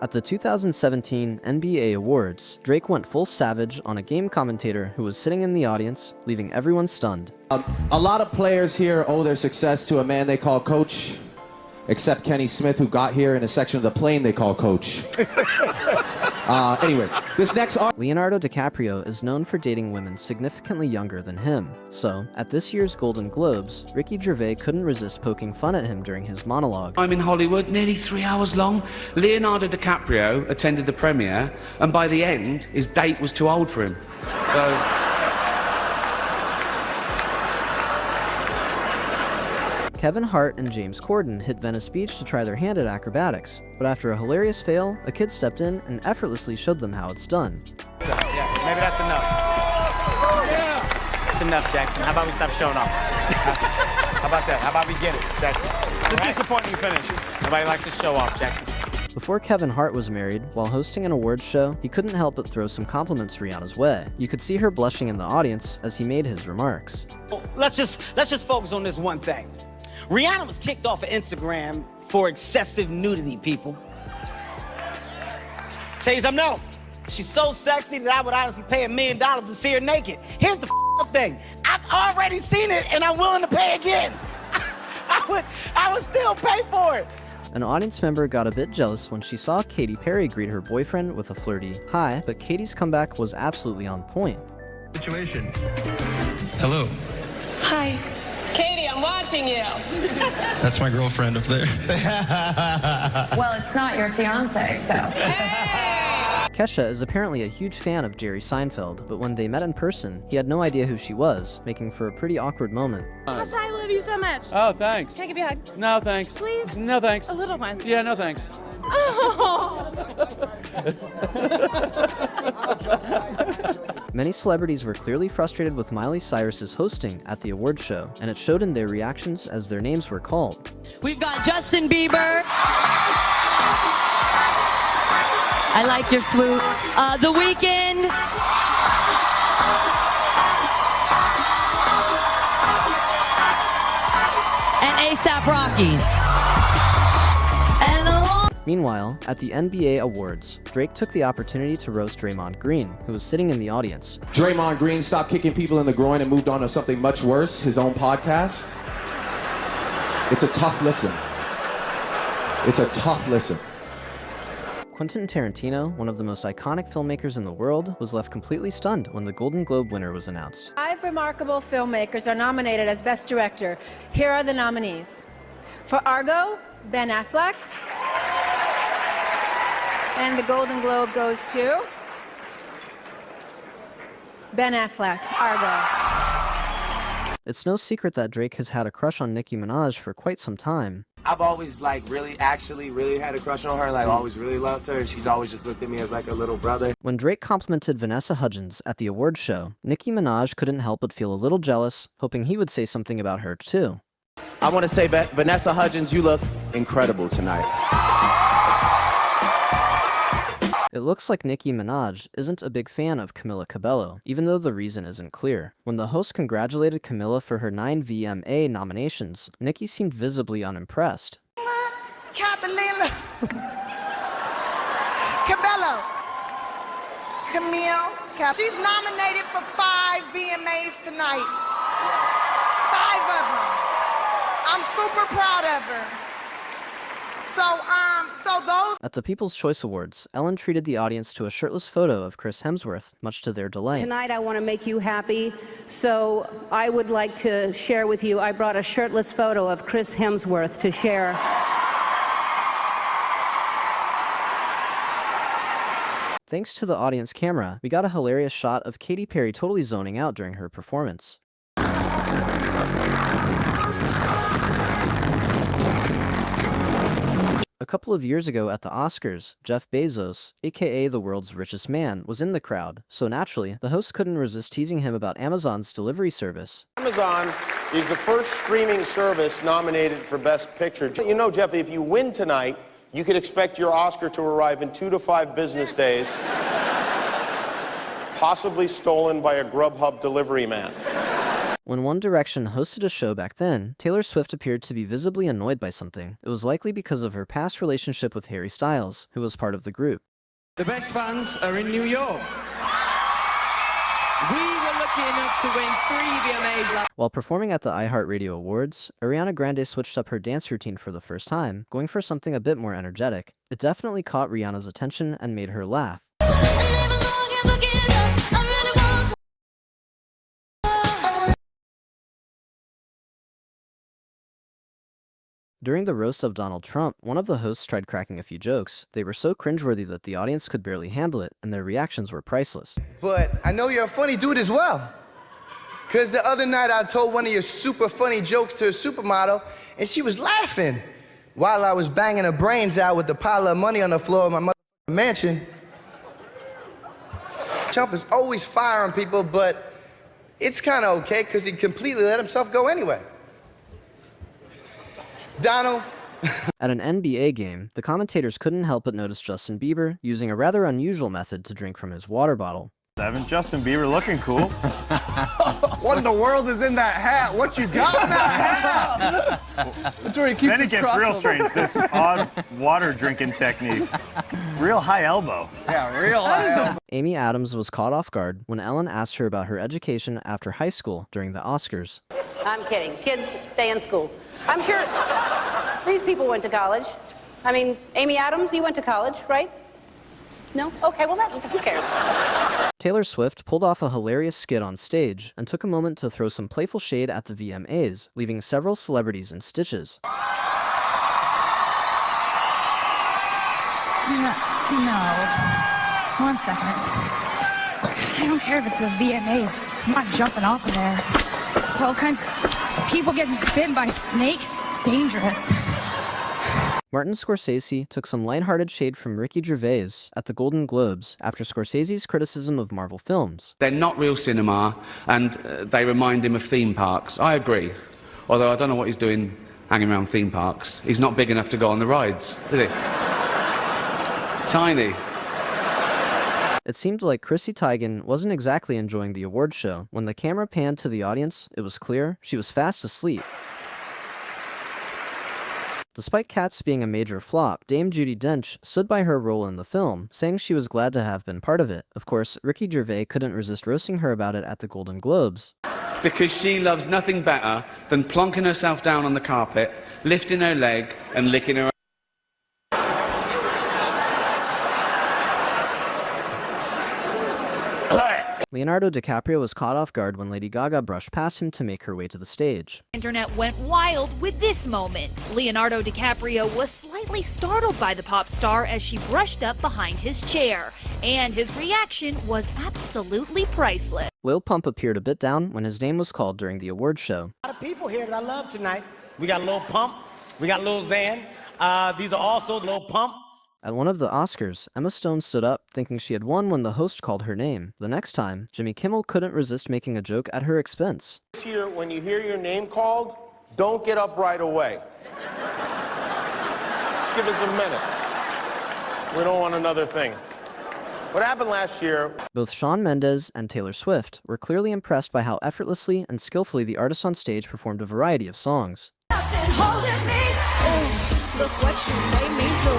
At the 2017 NBA Awards, Drake went full savage on a game commentator who was sitting in the audience, leaving everyone stunned. A lot of players here owe their success to a man they call Coach, except Kenny Smith, who got here in a section of the plane they call Coach. Anyway, this next Leonardo DiCaprio is known for dating women significantly younger than him. So, at this year's Golden Globes, Ricky Gervais couldn't resist poking fun at him during his monologue. I'm in Hollywood, nearly 3 hours long. Leonardo DiCaprio attended the premiere, and by the end, his date was too old for him. So... Kevin Hart and James Corden hit Venice Beach to try their hand at acrobatics, but after a hilarious fail, a kid stepped in and effortlessly showed them how it's done. Yeah, maybe that's enough. Yeah. It's enough, Jackson. How about we stop showing off? How about that? How about we get it, Jackson? It's a disappointing finish. Nobody likes to show off, Jackson. Before Kevin Hart was married, while hosting an awards show, he couldn't help but throw some compliments Rihanna's way. You could see her blushing in the audience as he made his remarks. Let's just focus on this one thing. Rihanna was kicked off of Instagram for excessive nudity, people. Tell you something else. She's so sexy that I would honestly pay $1 million to see her naked. Here's the thing. I've already seen it and I'm willing to pay again. I would still pay for it. An audience member got a bit jealous when she saw Katy Perry greet her boyfriend with a flirty hi, but Katy's comeback was absolutely on point. Situation. Hello. Hi. Katie, I'm watching you. That's my girlfriend up there. Well, it's not your fiance, so. Hey! Kesha is apparently a huge fan of Jerry Seinfeld, but when they met in person, he had no idea who she was, making for a pretty awkward moment. Gosh, I love you so much. Oh, thanks. Can I give you a hug? No, thanks. Please? No, thanks. A little one. Yeah, no, thanks. Oh. Many celebrities were clearly frustrated with Miley Cyrus's hosting at the award show, and it showed in their reactions as their names were called. We've got Justin Bieber. I like your swoop. The Weeknd. And A$AP Rocky. Meanwhile, at the NBA Awards, Drake took the opportunity to roast Draymond Green, who was sitting in the audience. Draymond Green stopped kicking people in the groin and moved on to something much worse, his own podcast. It's a tough listen. It's a tough listen. Quentin Tarantino, one of the most iconic filmmakers in the world, was left completely stunned when the Golden Globe winner was announced. 5 remarkable filmmakers are nominated as Best Director. Here are the nominees. For Argo, Ben Affleck. And the Golden Globe goes to Ben Affleck, Argo. It's no secret that Drake has had a crush on Nicki Minaj for quite some time. I've always, really had a crush on her, always really loved her. She's always just looked at me as, a little brother. When Drake complimented Vanessa Hudgens at the awards show, Nicki Minaj couldn't help but feel a little jealous, hoping he would say something about her too. I want to say, Vanessa Hudgens, you look incredible tonight. It looks like Nicki Minaj isn't a big fan of Camila Cabello, even though the reason isn't clear. When the host congratulated Camila for her 9 VMA nominations, Nicki seemed visibly unimpressed. Cabello. Camille. She's nominated for 5 VMAs tonight. 5 of them. I'm super proud of her. So those... At the People's Choice Awards, Ellen treated the audience to a shirtless photo of Chris Hemsworth, much to their delight. Tonight I want to make you happy, so I would like to share with you, I brought a shirtless photo of Chris Hemsworth to share. Thanks to the audience camera, we got a hilarious shot of Katy Perry totally zoning out during her performance. A couple of years ago at the Oscars, Jeff Bezos, aka the world's richest man, was in the crowd, so naturally, the host couldn't resist teasing him about Amazon's delivery service. Amazon is the first streaming service nominated for Best Picture. You know, Jeff, if you win tonight, you could expect your Oscar to arrive in 2 to 5 business days, possibly stolen by a Grubhub delivery man. When One Direction hosted a show back then, Taylor Swift appeared to be visibly annoyed by something. It was likely because of her past relationship with Harry Styles, who was part of the group. The best fans are in New York. We were lucky enough to win 3 VMAs last. While performing at the iHeartRadio Awards, Ariana Grande switched up her dance routine for the first time, going for something a bit more energetic. It definitely caught Rihanna's attention and made her laugh. During the roast of Donald Trump, one of the hosts tried cracking a few jokes. They were so cringeworthy that the audience could barely handle it, and their reactions were priceless. But I know you're a funny dude as well. Because the other night I told one of your super funny jokes to a supermodel, and she was laughing while I was banging her brains out with the pile of money on the floor of my mansion. Trump is always firing people, but it's kind of okay because he completely let himself go anyway. Donald. At an NBA game, the commentators couldn't help but notice Justin Bieber using a rather unusual method to drink from his water bottle. Justin Bieber looking cool. What in the world is in that hat? What you got in that hat? That's where he keeps his crossover. Then it gets real strange, this odd water drinking technique. Real high elbow. Yeah, real high elbow. Amy Adams was caught off guard when Ellen asked her about her education after high school during the Oscars. I'm kidding. Kids, stay in school. I'm sure these people went to college. I mean, Amy Adams, you went to college, right? No? Okay, well, who cares? Taylor Swift pulled off a hilarious skit on stage and took a moment to throw some playful shade at the VMAs, leaving several celebrities in stitches. No. One second. I don't care if it's the VMAs. I'm not jumping off of there. There's all kinds of people getting bitten by snakes. Dangerous. Martin Scorsese took some lighthearted shade from Ricky Gervais at the Golden Globes after Scorsese's criticism of Marvel films. They're not real cinema, and they remind him of theme parks. I agree. Although I don't know what he's doing hanging around theme parks. He's not big enough to go on the rides, is he? It's tiny. It seemed like Chrissy Teigen wasn't exactly enjoying the awards show. When the camera panned to the audience, it was clear she was fast asleep. Despite Cats being a major flop, Dame Judi Dench stood by her role in the film, saying she was glad to have been part of it. Of course, Ricky Gervais couldn't resist roasting her about it at the Golden Globes. Because she loves nothing better than plonking herself down on the carpet, lifting her leg, and licking her. Leonardo DiCaprio was caught off guard when Lady Gaga brushed past him to make her way to the stage. Internet went wild with this moment. Leonardo DiCaprio was slightly startled by the pop star as she brushed up behind his chair, and his reaction was absolutely priceless. Lil Pump appeared a bit down when his name was called during the awards show. A lot of people here that I love tonight. We got Lil Pump, we got Lil Xan. These are also Lil Pump. At one of the Oscars, Emma Stone stood up, thinking she had won when the host called her name. The next time, Jimmy Kimmel couldn't resist making a joke at her expense. This year, when you hear your name called, don't get up right away. Just give us a minute. We don't want another thing. What happened last year? Both Shawn Mendes and Taylor Swift were clearly impressed by how effortlessly and skillfully the artists on stage performed a variety of songs. Look what you made me do.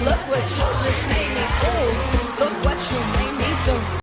Look what you just made me do. Look what you made me do.